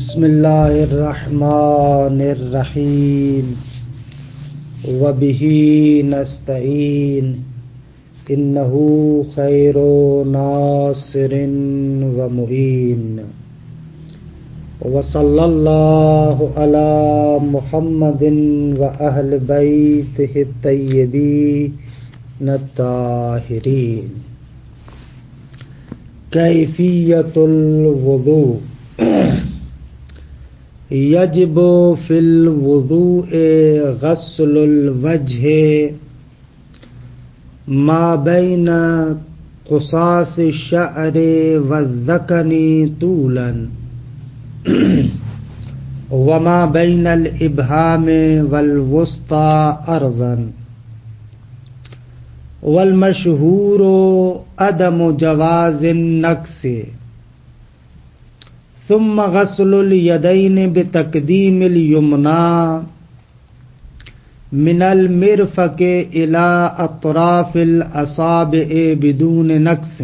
بسم اللہ الرحمن الرحیم وبہ نستعین انہ خیر ناصر ومعین وصلی اللہ علی محمد واہل بیتہ الطیبین الطاہرین۔ کیفیت الوضوء۔ یجب فی الوضوء غسل الوجہ ما بین قصاص الشعر والذقن طولا وما بین الابہام والوسطى عرضا، والمشہور عدم جواز النقص، ثم غسل الیدین بتقدیم الیمنی من المرفق الى اطراف الاصابع بدون نقص،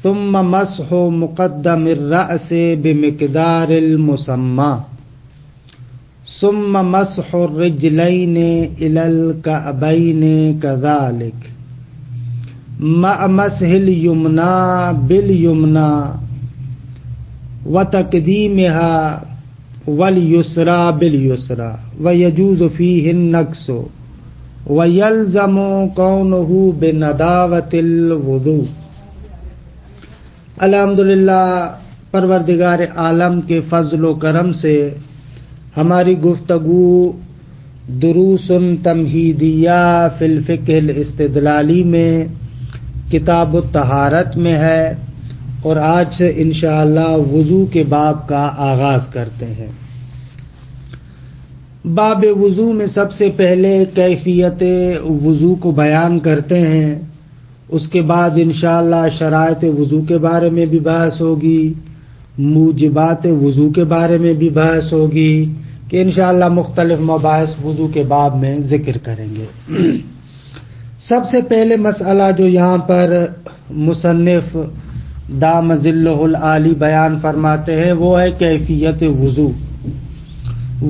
ثم مسح مقدم الرأس بمقدار المسمى، ثم مسح الرجلین الى الكعبین كذلك مع مسح الیمنی بالیمنی وتقدیمها والیسرى بالیسرى، ويجوز فيه النقص ويلزم كونه بنداوة الوضوء۔ الحمدللہ، پروردگار عالم کے فضل و کرم سے ہماری گفتگو دروس تمہیدیہ فی الفقہ الاستدلالی میں کتاب الطہارت میں ہے، اور آج سے انشاءاللہ وضو کے باب کا آغاز کرتے ہیں۔ باب وضو میں سب سے پہلے کیفیت وضو کو بیان کرتے ہیں، اس کے بعد انشاءاللہ شرائط وضو کے بارے میں بھی بحث ہوگی، موجبات وضو کے بارے میں بھی بحث ہوگی، کہ انشاءاللہ مختلف مباحث وضو کے باب میں ذکر کریں گے۔ سب سے پہلے مسئلہ جو یہاں پر مصنف دام ظلہ العالی بیان فرماتے ہیں وہ ہے کیفیت وضو۔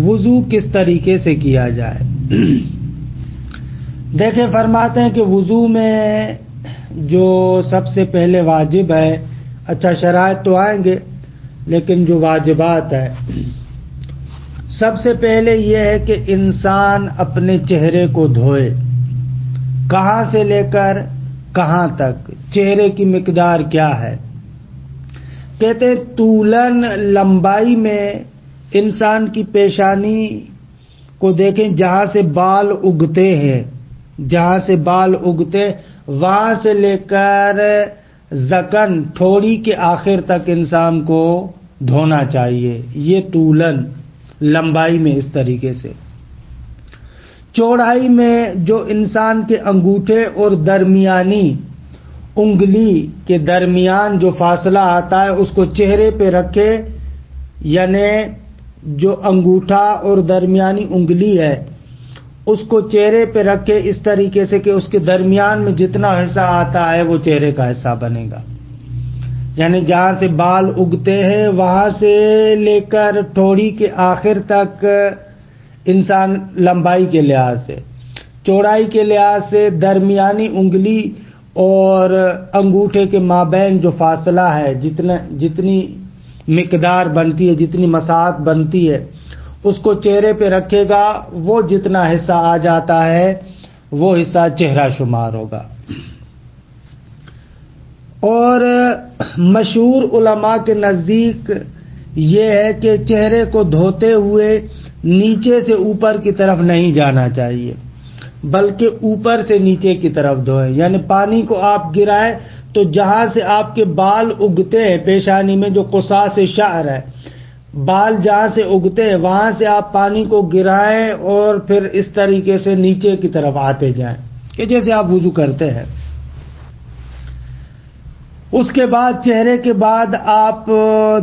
وضو کس طریقے سے کیا جائے؟ دیکھیں، فرماتے ہیں کہ وضو میں جو سب سے پہلے واجب ہے، اچھا شرائط تو آئیں گے، لیکن جو واجبات ہے، سب سے پہلے یہ ہے کہ انسان اپنے چہرے کو دھوئے۔ کہاں سے لے کر کہاں تک؟ چہرے کی مقدار کیا ہے؟ کہتے ہیں طولن، لمبائی میں انسان کی پیشانی کو دیکھیں، جہاں سے بال اگتے ہیں، جہاں سے بال اگتے وہاں سے لے کر ذقن، ٹھوڑی کے آخر تک انسان کو دھونا چاہیے۔ یہ طولن، لمبائی میں اس طریقے سے۔ چوڑائی میں جو انسان کے انگوٹھے اور درمیانی انگلی کے درمیان جو فاصلہ آتا ہے اس کو چہرے پہ رکھے، یعنی جو انگوٹھا اور درمیانی انگلی ہے اس کو چہرے پہ رکھے اس طریقے سے کہ اس کے درمیان میں جتنا حصہ آتا ہے وہ چہرے کا حصہ بنے گا، یعنی جہاں سے بال اگتے ہیں وہاں سے لے کر ٹھوڑی کے آخر تک انسان لمبائی کے لحاظ سے، چوڑائی کے لحاظ سے درمیانی انگلی اور انگوٹھے کے مابین جو فاصلہ ہے، جتنی مقدار بنتی ہے، جتنی مساحت بنتی ہے، اس کو چہرے پہ رکھے گا، وہ جتنا حصہ آ جاتا ہے وہ حصہ چہرہ شمار ہوگا۔ اور مشہور علماء کے نزدیک یہ ہے کہ چہرے کو دھوتے ہوئے نیچے سے اوپر کی طرف نہیں جانا چاہیے، بلکہ اوپر سے نیچے کی طرف دھوئیں، یعنی پانی کو آپ گرائیں تو جہاں سے آپ کے بال اگتے ہیں پیشانی میں، جو قصاص شعر ہے، بال جہاں سے اگتے ہیں وہاں سے آپ پانی کو گرائیں اور پھر اس طریقے سے نیچے کی طرف آتے جائیں، کہ جیسے آپ وضو کرتے ہیں۔ اس کے بعد چہرے کے بعد آپ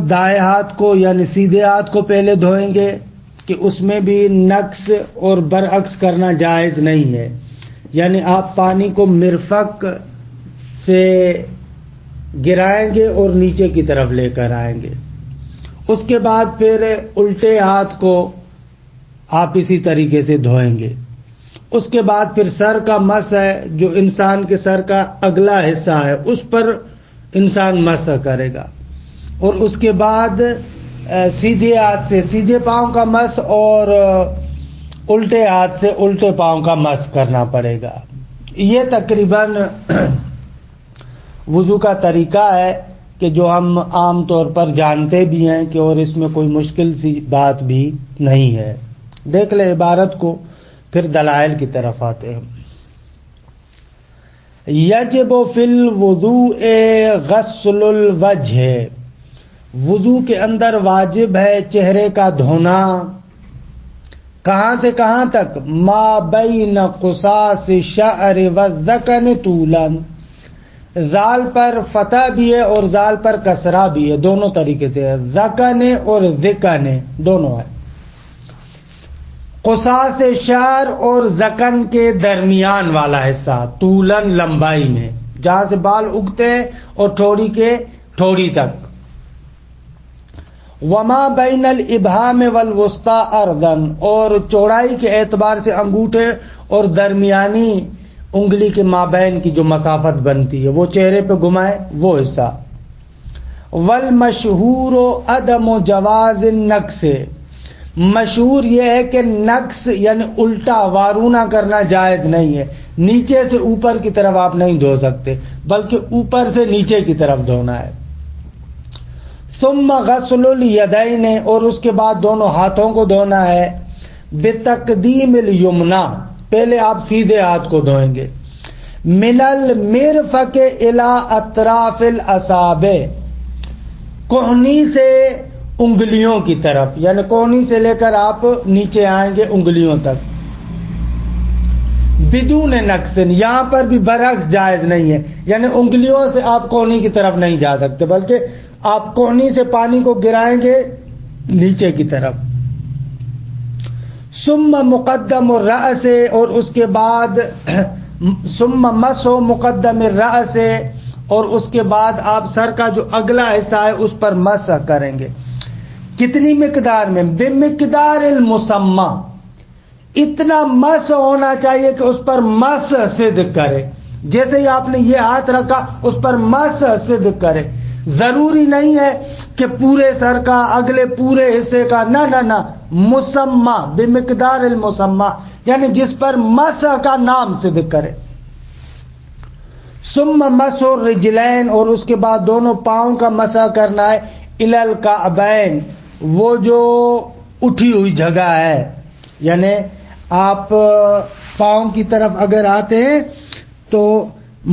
دائیں ہاتھ کو یعنی سیدھے ہاتھ کو پہلے دھوئیں گے، کہ اس میں بھی نقص اور برعکس کرنا جائز نہیں ہے، یعنی آپ پانی کو مرفق سے گرائیں گے اور نیچے کی طرف لے کر آئیں گے۔ اس کے بعد پھر الٹے ہاتھ کو آپ اسی طریقے سے دھوئیں گے. اس کے بعد پھر سر کا مس ہے، جو انسان کے سر کا اگلا حصہ ہے اس پر انسان مس کرے گا. اور اس کے بعد سیدھے ہاتھ سے سیدھے پاؤں کا مس اور الٹے ہاتھ سے الٹے پاؤں کا مس کرنا پڑے گا. یہ تقریباً وضو کا طریقہ ہے کہ جو ہم عام طور پر جانتے بھی ہیں کہ اور اس میں کوئی مشکل سی بات بھی نہیں ہے. دیکھ لیں عبارت کو، پھر دلائل کی طرف آتے ہیں. یجب فی الوضوء غسل الوجہ، وضو کے اندر واجب ہے چہرے کا دھونا. کہاں سے کہاں تک؟ ما بین قصاص شعر والذکن طولا، زال پر فتح بھی ہے اور زال پر کسرہ بھی ہے، دونوں طریقے سے ہے. ذکن اور ذکن دونوں ہے. قصاص شعر اور ذکن کے درمیان والا حصہ، طولن لمبائی میں، جہاں سے بال اگتے ہیں اور ٹھوڑی کے ٹھوڑی تک. وما بین الابہام والوسطی اردن، اور چوڑائی کے اعتبار سے انگوٹھے اور درمیانی انگلی کے مابین کی جو مسافت بنتی ہے وہ چہرے پہ گھمائے وہ حصہ. والمشہور عدم جواز النقص، مشہور یہ ہے کہ نقص یعنی الٹا وارونہ کرنا جائز نہیں ہے. نیچے سے اوپر کی طرف آپ نہیں دھو سکتے بلکہ اوپر سے نیچے کی طرف دھونا ہے. ثم غسل الیدین، اور اس کے بعد دونوں ہاتھوں کو دھونا ہے. بتقدیم الیمنا، پہلے آپ سیدھے ہاتھ کو دھوئیں گے. من المرفق الی اطراف الاصابع، کوہنی سے انگلیوں کی طرف، یعنی کوہنی سے لے کر آپ نیچے آئیں گے انگلیوں تک. بدون نقص، یہاں پر بھی برعکس جائز نہیں ہے، یعنی انگلیوں سے آپ کوہنی کی طرف نہیں جا سکتے بلکہ آپ کوہنی سے پانی کو گرائیں گے نیچے کی طرف. ثم مقدم الرأس، اور اس کے بعد ثم مسح مقدم الرأس، اور اس کے بعد آپ سر کا جو اگلا حصہ ہے اس پر مسح کریں گے. کتنی مقدار میں؟ بمقدار المسمى، اتنا مسح ہونا چاہیے کہ اس پر مسح صدق کرے. جیسے ہی آپ نے یہ ہاتھ رکھا اس پر مسح صدق کرے. ضروری نہیں ہے کہ پورے سر کا، اگلے پورے حصے کا، نہ نہ نہ، مسمى بمقدار المسمى، یعنی جس پر مسح کا نام صدق کرے. ثم مسح الرجلین، اور اس کے بعد دونوں پاؤں کا مسح کرنا ہے. الی الکعبین، وہ جو اٹھی ہوئی جگہ ہے، یعنی آپ پاؤں کی طرف اگر آتے ہیں تو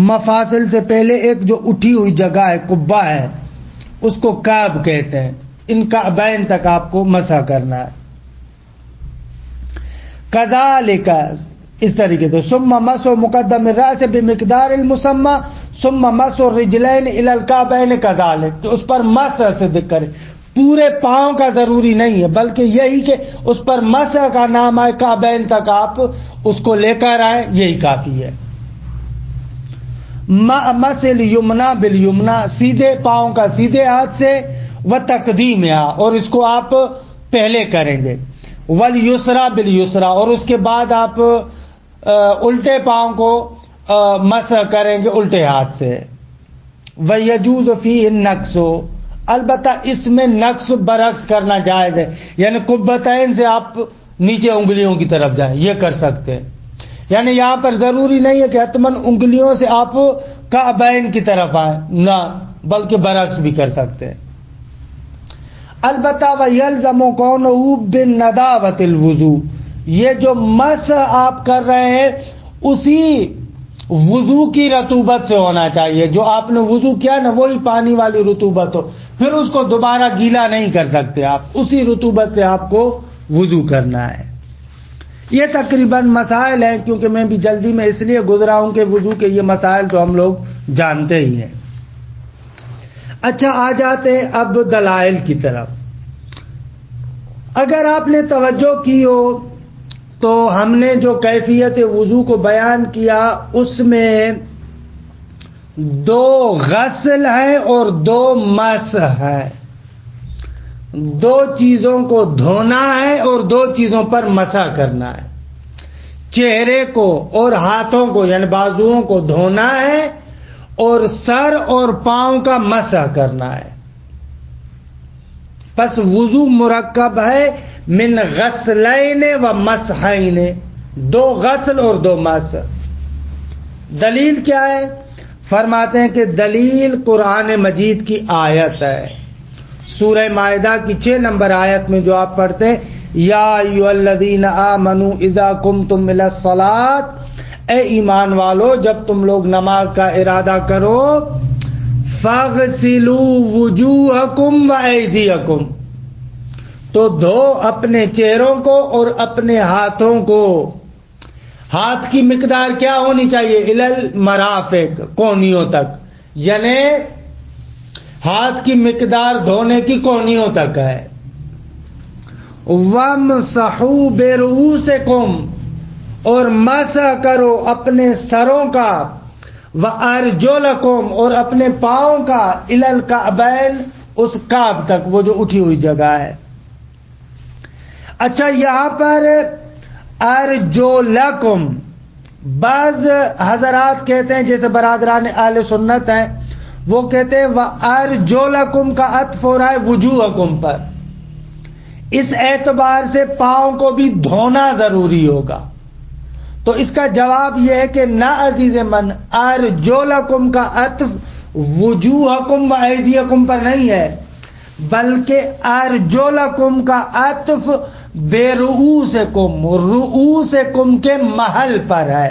مفاصل سے پہلے ایک جو اٹھی ہوئی جگہ ہے، قبہ ہے، اس کو کعب کہتے ہیں. ان کعبین تک آپ کو مسح کرنا ہے. کذالک، اس طریقے سے. ثم مسح مقدم الرأس بمقدار المسمى ثم مسح الرجلین الی الکعبین کذالک، تو اس پر مسح سے ذکر کرے. پورے پاؤں کا ضروری نہیں ہے بلکہ یہی کہ اس پر مسح کا نام آئے، کعبین تک آپ اس کو لے کر آئیں، یہی کافی ہے. مسح الیمنا بالیمنا، سیدھے پاؤں کا سیدھے ہاتھ سے، وتقدیمھا، اور اس کو آپ پہلے کریں گے. والیسرا بالیسرا، اور اس کے بعد آپ الٹے پاؤں کو مسح کریں گے الٹے ہاتھ سے. ویجوز فیہ النقص، البتہ اس میں نقص برعکس کرنا جائز ہے، یعنی قبتین سے آپ نیچے انگلیوں کی طرف جائیں، یہ کر سکتے ہیں. یعنی یہاں پر ضروری نہیں ہے کہ حتماً انگلیوں سے آپ کعبین کی طرف آئیں، نہ، بلکہ برعکس بھی کر سکتے ہیں. البتہ وَيَلْزَمُ كَوْنُهُ بِالنَّدَاوَةِ الْوُضُوء، یہ جو مسح آپ کر رہے ہیں اسی وضو کی رطوبت سے ہونا چاہیے. جو آپ نے وضو کیا نا وہی پانی والی رطوبت ہو، پھر اس کو دوبارہ گیلا نہیں کر سکتے آپ، اسی رطوبت سے آپ کو وضو کرنا ہے. یہ تقریباً مسائل ہیں، کیونکہ میں بھی جلدی میں اس لیے گزرا ہوں کہ وضو کے یہ مسائل تو ہم لوگ جانتے ہی ہیں. اچھا، آ جاتے ہیں اب دلائل کی طرف. اگر آپ نے توجہ کی ہو تو ہم نے جو کیفیت وضو کو بیان کیا اس میں 2 غسل ہے اور 2 مسح ہے. دو چیزوں کو دھونا ہے اور دو چیزوں پر مسح کرنا ہے. چہرے کو اور ہاتھوں کو یعنی بازوؤں کو دھونا ہے اور سر اور پاؤں کا مسح کرنا ہے. پس وضو مرکب ہے من غسلین و مسحین، دو غسل اور دو مسح. دلیل کیا ہے؟ فرماتے ہیں کہ دلیل قرآن مجید کی آیت ہے. سورہ مائدہ کی 6 نمبر آیت میں جو آپ پڑھتے ہیں یا ایھا الذین آمنوا اذا قمتم الی الصلاۃ، اے ایمان والو جب تم لوگ نماز کا ارادہ کرو، فاغسلوا وجوہکم وایدیکم، تو دھو اپنے چہروں کو اور اپنے ہاتھوں کو. ہاتھ کی مقدار کیا ہونی چاہیے؟ الی المرافق، کونیوں تک، یعنی ہاتھ کی مقدار دھونے کی کونیوں تک ہے. وَامْسَحُوا بِرُؤُوسِكُمْ، اور مسح کرو اپنے سروں کا، وَأَرْجُلَكُمْ، اور اپنے پاؤں کا، إِلَى الْكَعْبَيْنِ، اس کعب تک، وہ جو اٹھی ہوئی جگہ ہے. اچھا یہاں پر ارجلکم، بعض حضرات کہتے ہیں جیسے برادران اہل سنت ہیں وہ کہتے ہیں وَأَرْجُلَكُمْ کا عطف ہو رہا ہے وجوہکم پر، اس اعتبار سے پاؤں کو بھی دھونا ضروری ہوگا. تو اس کا جواب یہ ہے کہ نہ عزیز من، ارجلکم کا عطف وجوہکم و ایدیکم پر نہیں ہے، بلکہ ارجلکم کا عطف برؤوسکم، رؤوسکم کے محل پر ہے،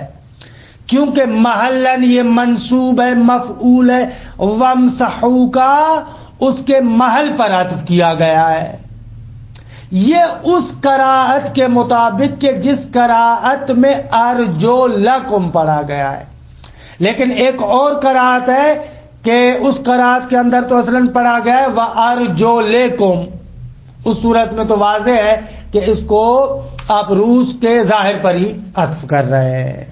کیونکہ محلن یہ منصوب ہے، مفعول ہے، وامسحوا کا اس کے محل پر عطف کیا گیا ہے. یہ اس قراءت کے مطابق کہ جس قراءت میں ارجلکم پڑھا گیا ہے. لیکن ایک اور قراءت ہے کہ اس قراءت کے اندر تو اصلاً پڑھا گیا ہے وارجلکم، اس صورت میں تو واضح ہے کہ اس کو آپ روس کے ظاہر پر ہی عطف کر رہے ہیں.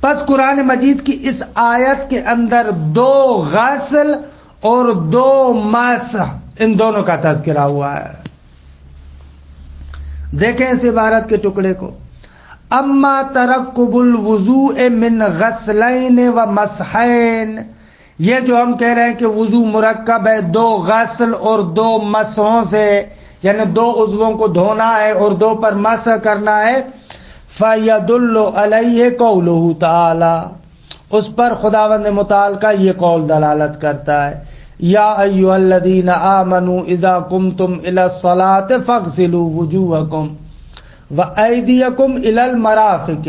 پس قرآن مجید کی اس آیت کے اندر دو غسل اور دو مسح، ان دونوں کا تذکرہ ہوا ہے. دیکھیں اس عبارت کے ٹکڑے کو، اما ترکب الوضوء من غسلین و مسحین، یہ جو ہم کہہ رہے ہیں کہ وضو مرکب ہے دو غسل اور دو مسحوں سے، یعنی دو عضووں کو دھونا ہے اور دو پر مسح کرنا ہے، فَيَدُلُّ عَلَيْهِ قَوْلُهُ تَعَالَى، اس پر خداوند متعال کا یہ قول دلالت کرتا ہے، یا ایھا الذین آمنوا اذا قمتم الی الصلاۃ فاغسلوا وجوہکم وایدیکم الی المرافق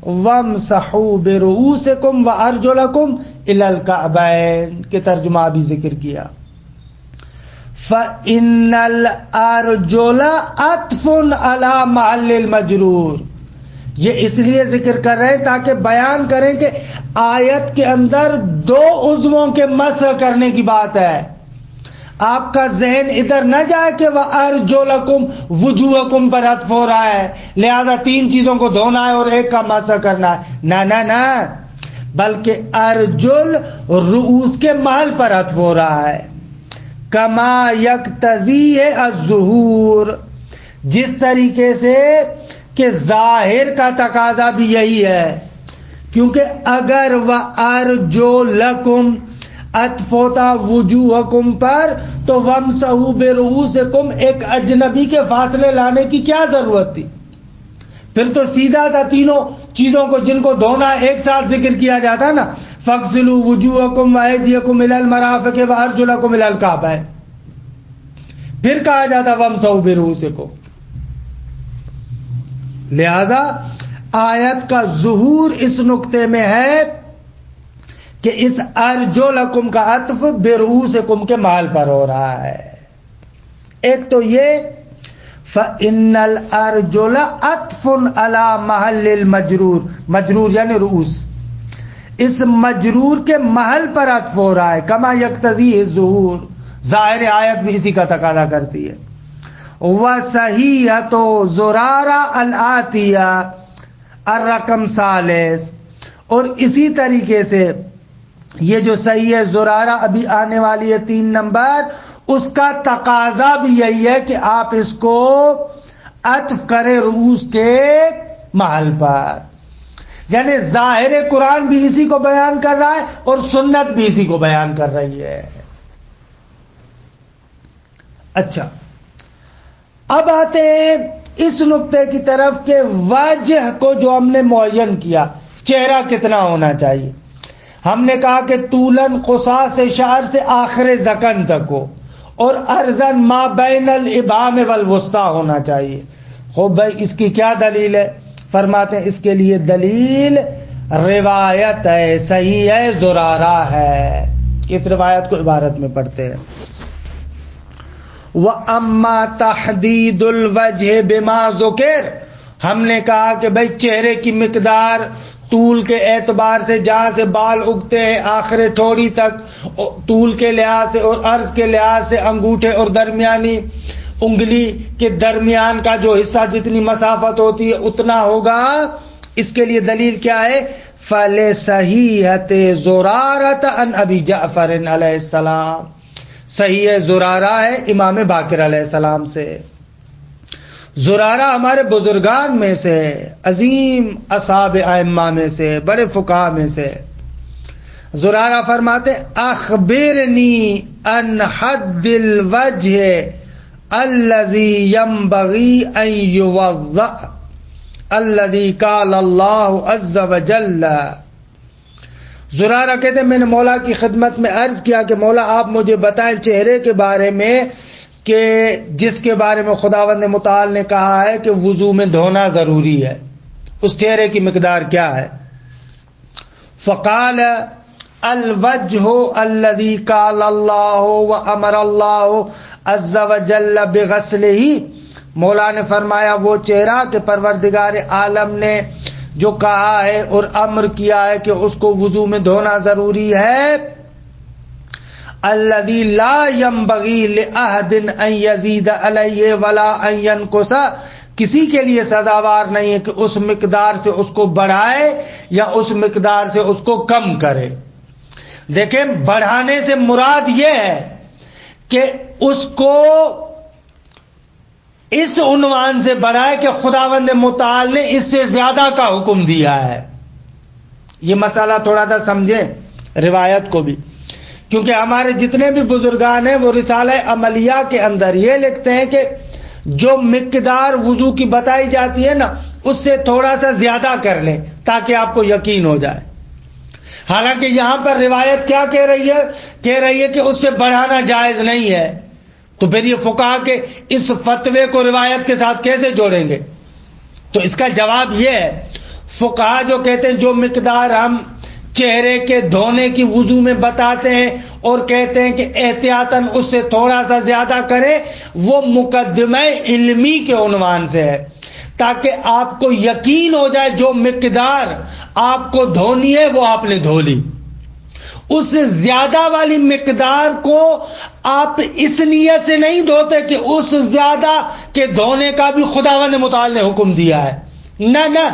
وامسحوا برؤوسکم وارجلکم الی الکعبین کے ترجمہ بھی ذکر کیا. فإن الارجل عطف علی محل المجرور، یہ اس لیے ذکر کر رہے ہیں تاکہ بیان کریں کہ آیت کے اندر دو عضووں کے مسح کرنے کی بات ہے. آپ کا ذہن ادھر نہ جائے کہ وَأَرْجُلَكُمْ وُجُوهَكُمْ پر عطف ہو رہا ہے لہذا تین چیزوں کو دھونا ہے اور ایک کا مسح کرنا ہے. نہ بلکہ ارجل رؤوس کے محل پر عطف ہو رہا ہے. کما یقتضی الظہور، جس طریقے سے کہ ظاہر کا تقاضا بھی یہی ہے، کیونکہ اگر وَأَرْجُلَكُمْ عطف ہوتا وجوہکم پر تو وَامْسَحُوا بِرُؤُوسِکُمْ ایک اجنبی کے فاصلے لانے کی کیا ضرورت تھی؟ پھر تو سیدھا تھا تینوں چیزوں کو جن کو دھونا ایک ساتھ ذکر کیا جاتا نا، فَاغْسِلُوا وُجُوهَكُمْ وَأَيْدِيَكُمْ إِلَى الْمَرَافِقِ وَأَرْجُلَكُمْ إِلَى الْكَعْبَيْنِ، پھر کہا جاتا وَامْسَحُوا بِرُؤُوسِکُمْ. لہذا آیت کا ظہور اس نقطے میں ہے کہ اس ارجلکم کا عطف برؤوسکم کے محل پر ہو رہا ہے. ایک تو یہ فَإِنَّ الْأَرْجُلَ عَطْفٌ عَلَى مَحَلِّ الْمَجْرُورِ، مجرور یعنی رؤوس، اس مجرور کے محل پر عطف ہو رہا ہے. کما یقتضی الظہور، ظاہر آیت بھی اسی کا تقاضا کرتی ہے. وَصَحِیحَةُ زُرَارَہ الْآتِیہ الرقم ثالث، اور اسی طریقے سے یہ جو صحیح ہے زرارہ ابھی آنے والی ہے 3 نمبر، اس کا تقاضا بھی یہی ہے کہ آپ اس کو عطف کریں رؤوس کے محل پر، یعنی ظاہر قرآن بھی اسی کو بیان کر رہا ہے اور سنت بھی اسی کو بیان کر رہی ہے۔ اچھا، اب آتے ہیں اس نقطے کی طرف کہ وجہ کو جو ہم نے معین کیا، چہرہ کتنا ہونا چاہیے؟ ہم نے کہا کہ طولن قصاص شعر سے آخر ذقن تک ہو اور ارزن ما بین الابہام والوسطی ہونا چاہیے۔ خوب بھائی، اس کی کیا دلیل ہے؟ فرماتے ہیں اس کے لیے دلیل روایت ہے، صحیح ہے، زرارہ ہے۔ اس روایت کو عبارت میں پڑھتے ہیں، وَأَمَّا تَحْدِيدُ الْوَجْهِ بِمَا ذُكِرَ، ہم نے کہا کہ بھئی چہرے کی مقدار طول کے اعتبار سے جہاں سے بال اگتے ہیں آخر ٹھوڑی تک، طول کے لحاظ سے اور عرض کے لحاظ سے انگوٹھے اور درمیانی انگلی کے درمیان کا جو حصہ جتنی مسافت ہوتی ہے اتنا ہوگا۔ اس کے لیے دلیل کیا ہے؟ فَلِصَحِيحَةِ زُرَارَةَ عن ابی جعفر علیہ السلام، صحیح ہے زرارہ ہے امام باقر علیہ السلام سے۔ زرارہ ہمارے بزرگان میں سے، عظیم اصحاب ائمہ میں سے، بڑے فقہاء میں سے۔ زرارہ فرماتے اخبرنی ان حد الوجہ الذي ينبغي ان يوضع الذي قال الله عز وجل، زرارہ کہتے ہیں میں نے مولا کی خدمت میں عرض کیا کہ مولا آپ مجھے بتائیں چہرے کے بارے میں کہ جس کے بارے میں خداوند متعال نے کہا ہے کہ وضو میں دھونا ضروری ہے، اس چہرے کی مقدار کیا ہے؟ فقال الوجہ الذی قال اللہ وامر اللہ عز وجل بغسلہ، مولا نے فرمایا وہ چہرہ کہ پروردگار عالم نے جو کہا ہے اور امر کیا ہے کہ اس کو وضو میں دھونا ضروری ہے، الذی لا ينبغی لأحد ان یزید علیہ ولا ان ینقص، کسی کے لیے سزاوار نہیں ہے کہ اس مقدار سے اس کو بڑھائے یا اس مقدار سے اس کو کم کرے۔ دیکھیں بڑھانے سے مراد یہ ہے کہ اس کو اس عنوان سے بڑھائے کہ خداوند متعال نے اس سے زیادہ کا حکم دیا ہے۔ یہ مسئلہ تھوڑا سا سمجھیں روایت کو بھی، کیونکہ ہمارے جتنے بھی بزرگان ہیں وہ رسالہ عملیہ کے اندر یہ لکھتے ہیں کہ جو مقدار وضو کی بتائی جاتی ہے نا اس سے تھوڑا سا زیادہ کر لیں تاکہ آپ کو یقین ہو جائے۔ حالانکہ یہاں پر روایت کیا کہہ رہی ہے؟ کہہ رہی ہے کہ اس سے بڑھانا جائز نہیں ہے۔ تو پھر یہ فقہا کے اس فتوے کو روایت کے ساتھ کیسے جوڑیں گے؟ تو اس کا جواب یہ ہے، فقہا جو کہتے ہیں جو مقدار ہم چہرے کے دھونے کی وضو میں بتاتے ہیں اور کہتے ہیں کہ احتیاطاً اس سے تھوڑا سا زیادہ کرے، وہ مقدمہ علمی کے عنوان سے ہے تاکہ آپ کو یقین ہو جائے جو مقدار آپ کو دھونی ہے وہ آپ نے دھو لی۔ اس سے زیادہ والی مقدار کو آپ اس نیت سے نہیں دھوتے کہ اس زیادہ کے دھونے کا بھی خداوند متعال نے حکم دیا ہے، نہ،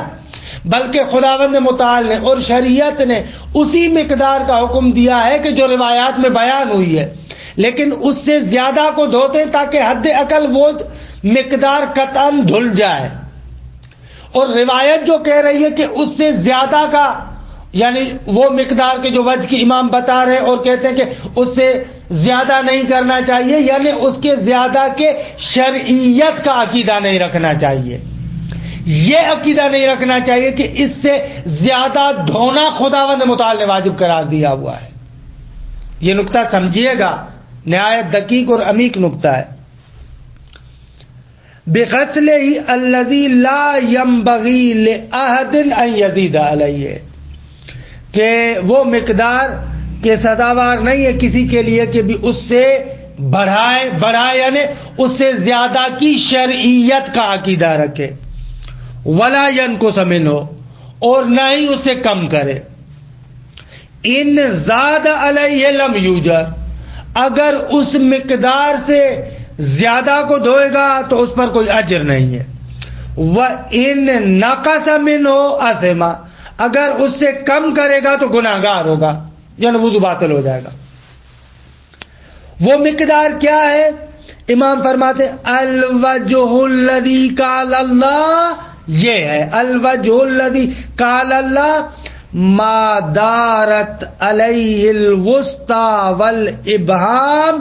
بلکہ خداوند متعال نے اور شریعت نے اسی مقدار کا حکم دیا ہے کہ جو روایات میں بیان ہوئی ہے، لیکن اس سے زیادہ کو دھوتے ہیں تاکہ حد اقل وہ مقدار قطعاً دھل جائے۔ اور روایت جو کہہ رہی ہے کہ اس سے زیادہ کا یعنی وہ مقدار کے جو وجہ کی امام بتا رہے ہیں اور کہتے ہیں کہ اس سے زیادہ نہیں کرنا چاہیے، یعنی اس کے زیادہ کے شرعیت کا عقیدہ نہیں رکھنا چاہیے، یہ عقیدہ نہیں رکھنا چاہیے کہ اس سے زیادہ دھونا خداوند متعال نے واجب قرار دیا ہوا ہے۔ یہ نقطہ سمجھیے گا، نہایت دقیق اور عمیق نقطہ ہے۔ بغسلہ الذی لا ينبغی لأحد ان یزید علیہ، کہ وہ مقدار کے سزاوار نہیں ہے کسی کے لیے کہ بھی اس سے بڑھائے یعنی اس سے زیادہ کی شرعیت کا عقیدہ رکھے، ولا ینقص منہ، اور نہ ہی اس سے کم کرے۔ ان زاد علیہ لم یوجر، اگر اس مقدار سے زیادہ کو دھوئے گا تو اس پر کوئی اجر نہیں ہے۔ وَإِن نَقَصَ مِنْهُ أَثِمَ، اگر اس سے کم کرے گا تو گناہگار ہوگا، یعنی وضو باطل ہو جائے گا۔ وہ مقدار کیا ہے؟ امام فرماتے الوجہ الذی قال اللہ، یہ ہے الوجہ الذی قال اللہ ما دارت علیہ الوسطی والابہام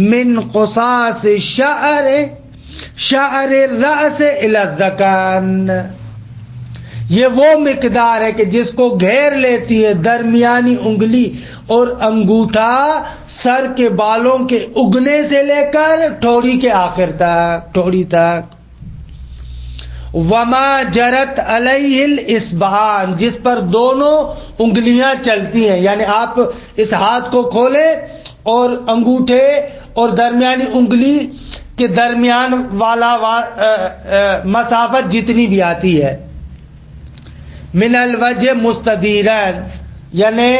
من قصاص شعر الرأس الی الذقن، یہ وہ مقدار ہے کہ جس کو گھیر لیتی ہے درمیانی انگلی اور انگوٹھا سر کے بالوں کے اگنے سے لے کر ٹھوڑی کے آخر تک، ٹھوڑی تک۔ وما جرت علیہ الاصبعان، جس پر دونوں انگلیاں چلتی ہیں، یعنی آپ اس ہاتھ کو کھولیں اور انگوٹھے اور درمیانی انگلی کے درمیان والا مسافت جتنی بھی آتی ہے، من الوجہ مستدیرن، یعنی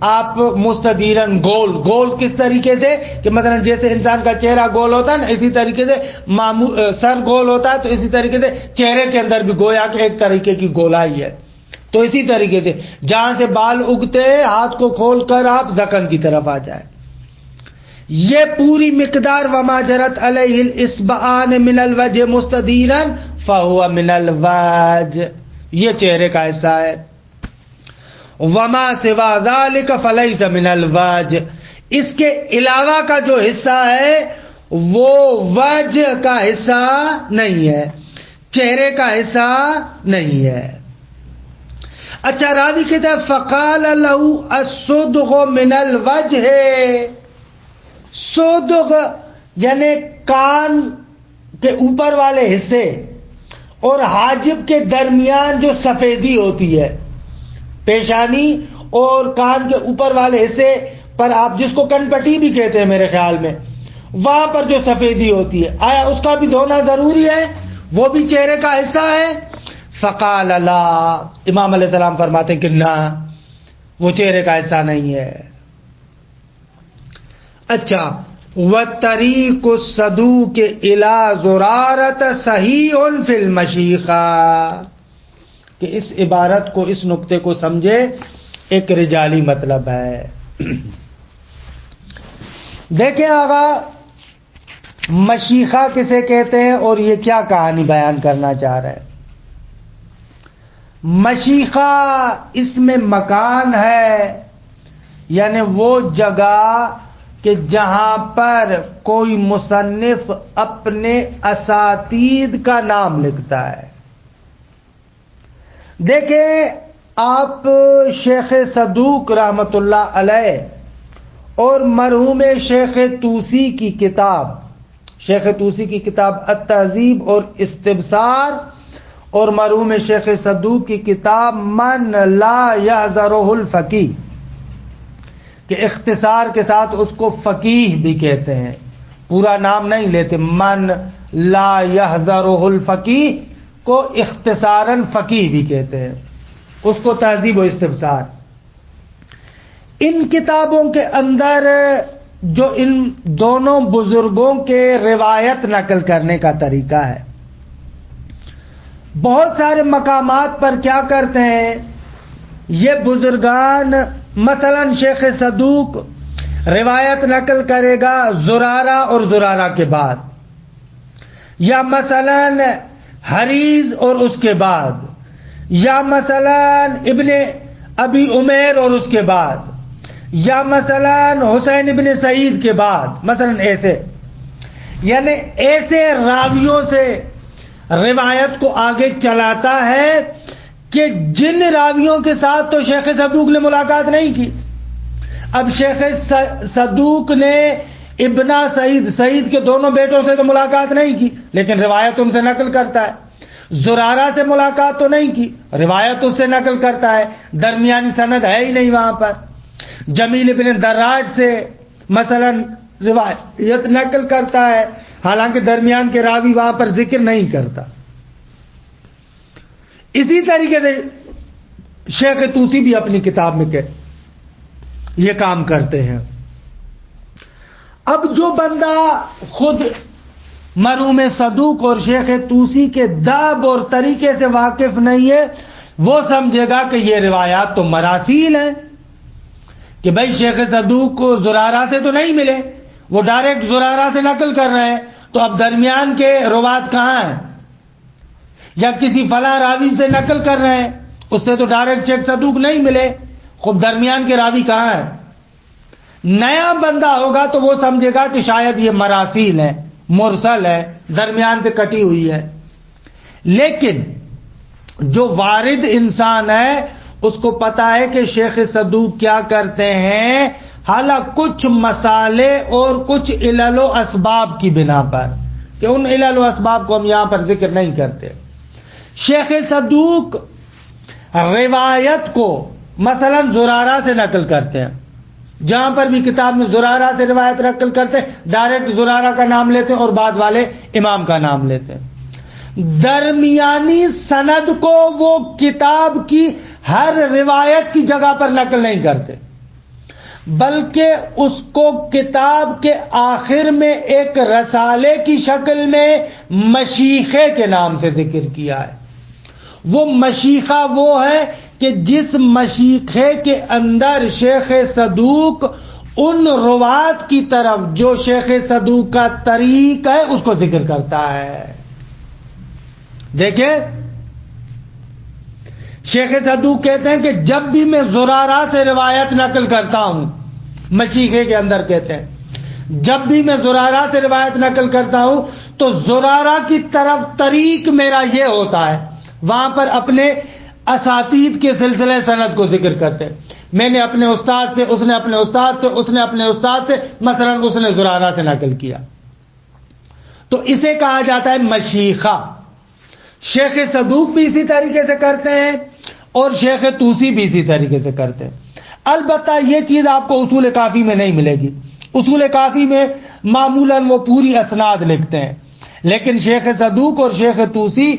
آپ مستدیرن گول کس طریقے سے کہ مثلا جیسے انسان کا چہرہ گول ہوتا ہے نا، اسی طریقے سے سر گول ہوتا ہے، تو اسی طریقے سے چہرے کے اندر بھی گویا کہ ایک طریقے کی گولائی ہے، تو اسی طریقے سے جہاں سے بال اگتے ہاتھ کو کھول کر آپ ذقن کی طرف آ جائیں، یہ پوری مقدار وما جرت علیہ الاصبعان من الوجہ مستدیرن فہو من الوجہ، یہ چہرے کا حصہ ہے۔ وما سوا ذلک فلیس من الوجہ، اس کے علاوہ کا جو حصہ ہے وہ وجہ کا حصہ نہیں ہے، چہرے کا حصہ نہیں ہے۔ اچھا، راوی کہتا ہے فقال له الصدغ من الوجہ، صدغ یعنی کان کے اوپر والے حصے اور حاجب کے درمیان جو سفیدی ہوتی ہے، پیشانی اور کان کے اوپر والے حصے پر آپ جس کو کن پٹی بھی کہتے ہیں میرے خیال میں، وہاں پر جو سفیدی ہوتی ہے، آیا اس کا بھی دھونا ضروری ہے؟ وہ بھی چہرے کا حصہ ہے؟ فقال لا، امام علیہ السلام فرماتے ہیں کہ نہ، وہ چہرے کا حصہ نہیں ہے۔ اچھا، وَطَرِيقُ الصَّدُوقِ إِلَى زُرَارَةَ صَحِيحٌ فِي الْمَشِيخَةِ، کہ اس عبارت کو، اس نقطے کو سمجھے، ایک رجالی مطلب ہے۔ دیکھیں آقا، مشیخہ کسے کہتے ہیں اور یہ کیا کہانی بیان کرنا چاہ رہے ہیں؟ مشیخہ اس میں مکان ہے، یعنی وہ جگہ کہ جہاں پر کوئی مصنف اپنے اساتید کا نام لکھتا ہے۔ دیکھیں آپ شیخ صدوق رحمت اللہ علیہ اور مرحوم شیخ توسی کی کتاب، شیخ توسی کی کتاب التہذیب اور استبصار، اور مرحوم شیخ صدوق کی کتاب من لا یحذرہ الفقیہ، کہ اختصار کے ساتھ اس کو فقیہ بھی کہتے ہیں، پورا نام نہیں لیتے، من لا یحذرہ الفقیہ کو اختصاراً فقیہ بھی کہتے ہیں، اس کو تہذیب و استبصار۔ ان کتابوں کے اندر جو ان دونوں بزرگوں کے روایت نقل کرنے کا طریقہ ہے، بہت سارے مقامات پر کیا کرتے ہیں یہ بزرگان، مثلا شیخ صدوق روایت نقل کرے گا زرارہ اور زرارہ کے بعد، یا مثلا حریز اور اس کے بعد، یا مثلا ابن ابی عمیر اور اس کے بعد، یا مثلا حسین ابن سعید کے بعد، مثلا ایسے، یعنی ایسے راویوں سے روایت کو آگے چلاتا ہے کہ جن راویوں کے ساتھ تو شیخ صدوق نے ملاقات نہیں کی۔ اب شیخ صدوق نے ابن سعید کے دونوں بیٹوں سے تو ملاقات نہیں کی، لیکن روایت ان سے نقل کرتا ہے۔ زرارہ سے ملاقات تو نہیں کی، روایت اس سے نقل کرتا ہے، درمیانی سند ہے ہی نہیں وہاں پر۔ جمیل ابن دراج سے مثلا روایت نقل کرتا ہے، حالانکہ درمیان کے راوی وہاں پر ذکر نہیں کرتا۔ اسی طریقے سے شیخ توسی بھی اپنی کتاب میں یہ کام کرتے ہیں۔ اب جو بندہ خود مرحوم صدوق اور شیخ توسی کے داب اور طریقے سے واقف نہیں ہے، وہ سمجھے گا کہ یہ روایات تو مراسیل ہیں، کہ بھائی شیخ صدوق کو زرارہ سے تو نہیں ملے، وہ ڈائریکٹ زرارہ سے نقل کر رہے ہیں، تو اب درمیان کے روات کہاں ہیں؟ یا کسی فلاں راوی سے نقل کر رہے ہیں، اس سے تو ڈائریکٹ شیخ صدوق نہیں ملے، خود درمیان کے راوی کہاں ہے؟ نیا بندہ ہوگا تو وہ سمجھے گا کہ شاید یہ مراسیل ہے، مرسل ہے، درمیان سے کٹی ہوئی ہے، لیکن جو وارد انسان ہے اس کو پتا ہے کہ شیخ صدوق کیا کرتے ہیں، حالانکہ کچھ مسالے اور کچھ علل و اسباب کی بنا پر، کہ ان علل و اسباب کو ہم یہاں پر ذکر نہیں کرتے۔ شیخ صدوق روایت کو مثلا زرارہ سے نقل کرتے ہیں، جہاں پر بھی کتاب میں زرارہ سے روایت نقل کرتے ہیں ڈائریکٹ زرارہ کا نام لیتے ہیں اور بعد والے امام کا نام لیتے ہیں۔ درمیانی سند کو وہ کتاب کی ہر روایت کی جگہ پر نقل نہیں کرتے، بلکہ اس کو کتاب کے آخر میں ایک رسالے کی شکل میں مشیخے کے نام سے ذکر کیا ہے۔ وہ مشیخہ وہ ہے کہ جس مشیخے کے اندر شیخ صدوق ان روات کی طرف جو شیخ صدوق کا طریق ہے اس کو ذکر کرتا ہے۔ دیکھیں، شیخ صدوق کہتے ہیں کہ جب بھی میں زرارہ سے روایت نقل کرتا ہوں، مشیخے کے اندر کہتے ہیں جب بھی میں زرارہ سے روایت نقل کرتا ہوں تو زرارہ کی طرف طریق میرا یہ ہوتا ہے، وہاں پر اپنے اساتید کے سلسلے سند کو ذکر کرتے ہیں، میں نے اپنے استاد سے، اس نے اپنے استاد سے، اس نے اپنے استاد سے، مثلا اس نے زرارہ سے نقل کیا، تو اسے کہا جاتا ہے مشیخہ۔ شیخ صدوق بھی اسی طریقے سے کرتے ہیں اور شیخ طوسی بھی اسی طریقے سے کرتے ہیں۔ البتہ یہ چیز آپ کو اصول کافی میں نہیں ملے گی، اصول کافی میں معمولاً وہ پوری اسناد لکھتے ہیں، لیکن شیخ صدوق اور شیخ طوسی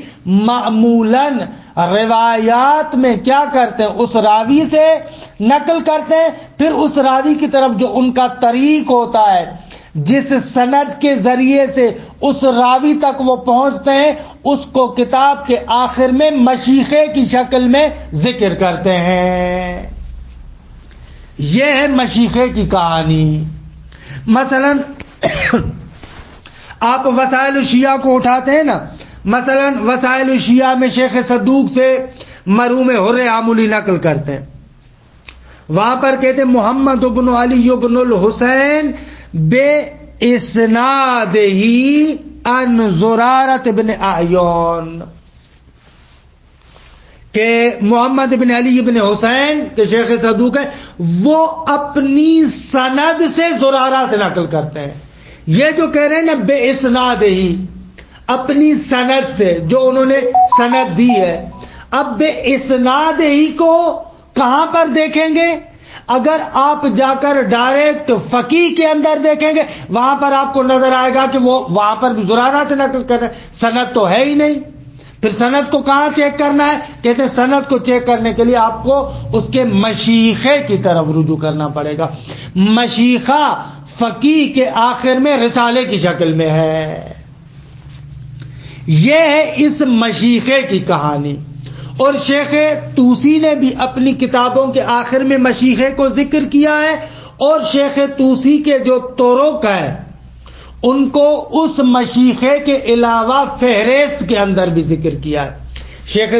معمولاً روایات میں کیا کرتے ہیں، اس راوی سے نقل کرتے ہیں، پھر اس راوی کی طرف جو ان کا طریق ہوتا ہے، جس سند کے ذریعے سے اس راوی تک وہ پہنچتے ہیں، اس کو کتاب کے آخر میں مشیخے کی شکل میں ذکر کرتے ہیں۔ یہ ہے مشیخے کی کہانی۔ مثلا آپ وسائل الشیعہ کو اٹھاتے ہیں نا، مثلا وسائل الشیعہ میں شیخ صدوق سے مرحوم حر عاملی نقل کرتے ہیں، وہاں پر کہتے ہیں محمد بن علی بن الحسین بے اسناد ہی ان زرارت بن اعین، کہ محمد بن علی بن حسین کے شیخ صدوق ہے، وہ اپنی سند سے زرارہ سے نقل کرتے ہیں۔ یہ جو کہہ رہے ہیں نا بے اسناد ہی، اپنی سند سے، جو انہوں نے سند دی ہے، اب بے اسناد ہی کو کہاں پر دیکھیں گے؟ اگر آپ جا کر ڈائریکٹ فقیہ کے اندر دیکھیں گے، وہاں پر آپ کو نظر آئے گا کہ وہ وہاں پر بھی زرارہ سے نقل کر رہے ہیں، سند تو ہے ہی نہیں۔ پھر سند کو کہاں چیک کرنا ہے؟ کہتے ہیں سند کو چیک کرنے کے لیے آپ کو اس کے مشیخے کی طرف رجوع کرنا پڑے گا۔ مشیخہ فقیہ کے آخر میں رسالے کی شکل میں ہے۔ یہ ہے اس مشیخے کی کہانی۔ اور شیخ طوسی نے بھی اپنی کتابوں کے آخر میں مشیخے کو ذکر کیا ہے، اور شیخ طوسی کے جو طرق ہیں ان کو اس مشیخے کے علاوہ فہرست کے اندر بھی ذکر کیا ہے۔ شیخ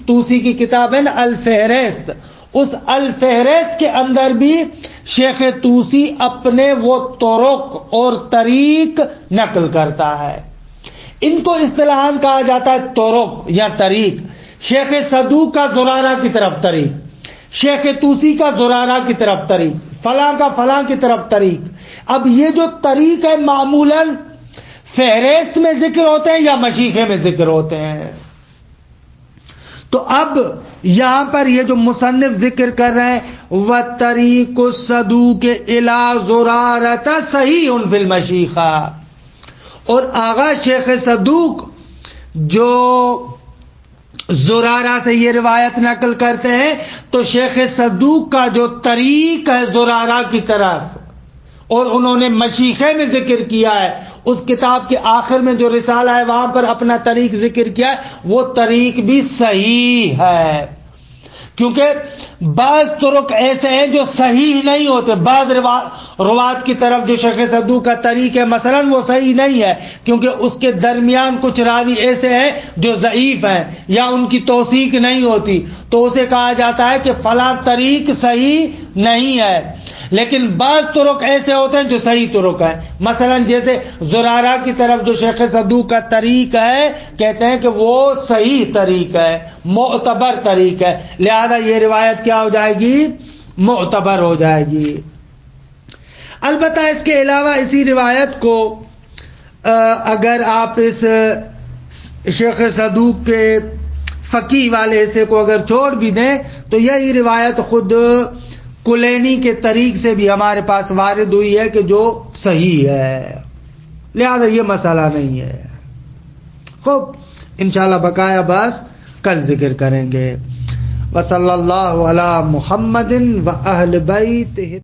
طوسی کی کتاب ہے نا الفہرست، اس الفہرست کے اندر بھی شیخ طوسی اپنے وہ طرق اور طریق نقل کرتا ہے۔ ان کو اصطلاحاً کہا جاتا ہے طرق یا طریق۔ شیخ صدوق کا زرارہ کی طرف طریق، شیخ طوسی کا زرارہ کی طرف طریق، فلاں کا فلاں کی طرف طریق۔ اب یہ جو طریق ہے معمولاً فہرست میں ذکر ہوتے ہیں یا مشیخے میں ذکر ہوتے ہیں۔ تو اب یہاں پر یہ جو مصنف ذکر کر رہے ہیں وَطَرِيقُ الصَّدُوقِ إِلَى زُرَارَةَ صَحِيحٌ فِي الْمَشِيخَةِ، اور آغا شیخ صدوق جو زرارہ سے یہ روایت نقل کرتے ہیں، تو شیخ صدوق کا جو طریق ہے زرارہ کی طرف، اور انہوں نے مشیخے میں ذکر کیا ہے، اس کتاب کے آخر میں جو رسالہ ہے وہاں پر اپنا طریق ذکر کیا ہے، وہ طریق بھی صحیح ہے۔ کیونکہ بعض طرق ایسے ہیں جو صحیح نہیں ہوتے، بعض روات کی طرف جو شیخ صدوق کا طریق ہے مثلا وہ صحیح نہیں ہے، کیونکہ اس کے درمیان کچھ راوی ایسے ہیں جو ضعیف ہیں یا ان کی توثیق نہیں ہوتی، تو اسے کہا جاتا ہے کہ فلاں طریق صحیح نہیں ہے۔ لیکن بعض طرق ایسے ہوتے ہیں جو صحیح طرق ہیں، مثلا جیسے زرارہ کی طرف جو شیخ صدوق کا طریق ہے کہتے ہیں کہ وہ صحیح طریق ہے، معتبر طریق ہے، لہذا یہ روایت کیا ہو جائے گی؟ معتبر ہو جائے گی۔ البتہ اس کے علاوہ اسی روایت کو اگر آپ اس شیخ صدوق کے فقیہ والے حصے کو اگر چھوڑ بھی دیں تو یہی روایت خود کلینی کے طریق سے بھی ہمارے پاس وارد ہوئی ہے کہ جو صحیح ہے، لہذا یہ مسئلہ نہیں ہے۔ خوب انشاءاللہ بقایا بس کل ذکر کریں گے۔ وصلی اللہ علی محمد و اہل بیتہ۔